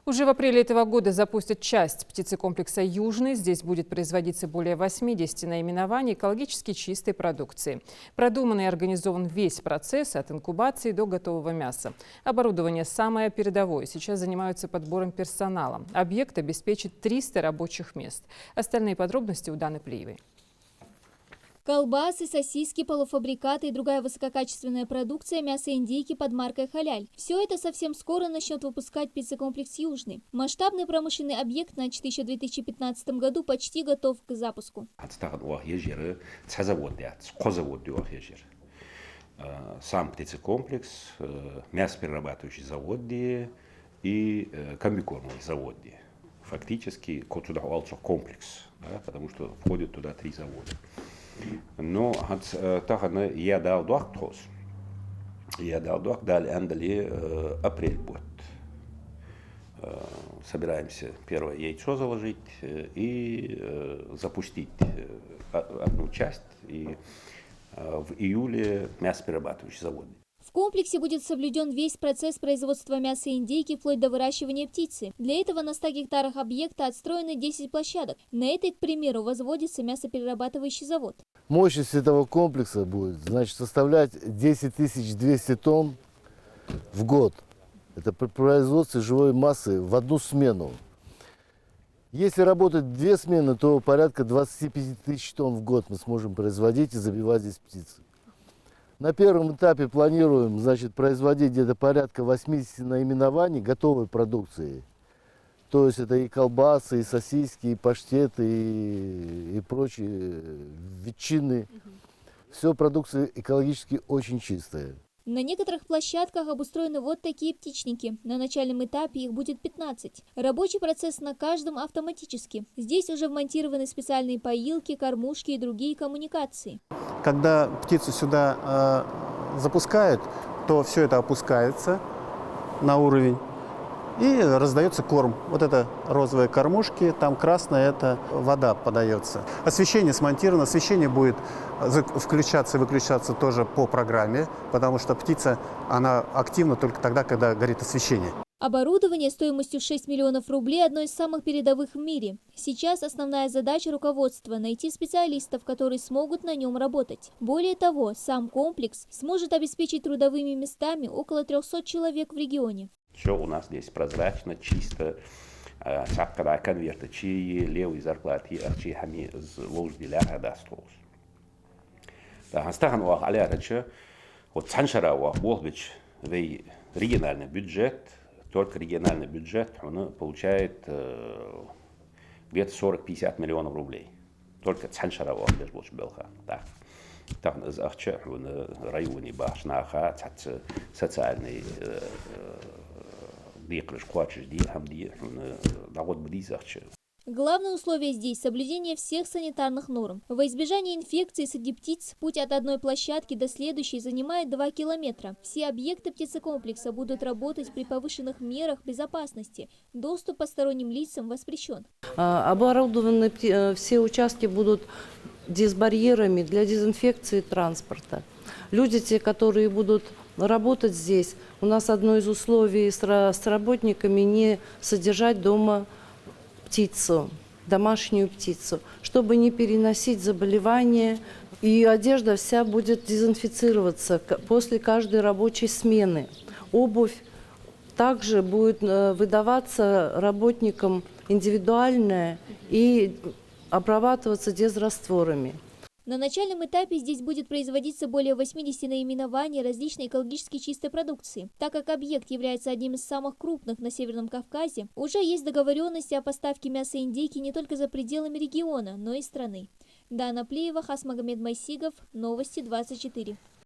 Уже в апреле этого года запустят часть птицекомплекса «Южный». Здесь будет производиться более 80 наименований экологически чистой продукции. Продуман и организован весь процесс от инкубации до готового мяса. Оборудование самое передовое. Сейчас занимаются подбором персонала. Объект обеспечит 300 рабочих мест. Остальные подробности у Даны Плиевой. Колбасы, сосиски, полуфабрикаты и другая высококачественная продукция мясо-индейки под маркой «Халяль». Все это совсем скоро начнет выпускать птицекомплекс «Южный». Масштабный промышленный объект, начатый в 2015 году, почти готов к запуску. Сам птицекомплекс, мясоперерабатывающий завод и комбикормовый завод. Фактически комплекс, да, потому что входит туда 3 завода. Но я дал апрель будет. Собираемся первое яйцо заложить и запустить одну часть, и в июле мясоперерабатывающий завод. В комплексе будет соблюден весь процесс производства мяса индейки вплоть до выращивания птицы. Для этого на 100 гектарах объекта отстроены 10 площадок. На этой, к примеру, возводится мясоперерабатывающий завод. Мощность этого комплекса будет, составлять 10 200 тонн в год. Это при производстве живой массы в одну смену. Если работать 2 смены, то порядка 25 тысяч тонн в год мы сможем производить и забивать здесь птицы. На первом этапе планируем, производить где-то порядка 80 наименований готовой продукции. То есть это и колбасы, и сосиски, и паштеты, и прочие ветчины. Все продукция экологически очень чистая. На некоторых площадках обустроены вот такие птичники. На начальном этапе их будет 15. Рабочий процесс на каждом автоматически. Здесь уже вмонтированы специальные поилки, кормушки и другие коммуникации. Когда птицу сюда запускают, то все это опускается на уровень и раздается корм. Вот это розовые кормушки, там красная, это вода подается. Освещение смонтировано, освещение будет включаться и выключаться тоже по программе, потому что птица, она активна только тогда, когда горит освещение. Оборудование стоимостью 6 миллионов рублей – одно из самых передовых в мире. Сейчас основная задача руководства – найти специалистов, которые смогут на нем работать. Более того, сам комплекс сможет обеспечить трудовыми местами около 300 человек в регионе. Все у нас здесь прозрачно, чисто. Когда конверты, чьи левые зарплаты, чьи хами лождили, адастроус. Да, остану алярача, вот саншара уахболбич, региональный бюджет, только региональный бюджет, он получает где-то 40-50 миллионов рублей. Только саншара уахболбич белха, да. Там из Ахча, в районе Башнаха, социальный Главное условие здесь – соблюдение всех санитарных норм. Во избежание инфекций среди птиц путь от одной площадки до следующей занимает 2 километра. Все объекты птицекомплекса будут работать при повышенных мерах безопасности. Доступ посторонним лицам воспрещен. Оборудованы все участки будут дисбарьерами для дезинфекции транспорта. Люди, те, которые будут работать здесь, у нас одно из условий с работниками не содержать дома птицу, домашнюю птицу, чтобы не переносить заболевания. И одежда вся будет дезинфицироваться после каждой рабочей смены. Обувь также будет выдаваться работникам индивидуальная и обрабатываться дезрастворами. На начальном этапе здесь будет производиться более 80 наименований различной экологически чистой продукции. Так как объект является одним из самых крупных на Северном Кавказе, уже есть договоренности о поставке мяса индейки не только за пределами региона, но и страны. Дана Плиева, Хасмагомед Майсигов, Новости 24.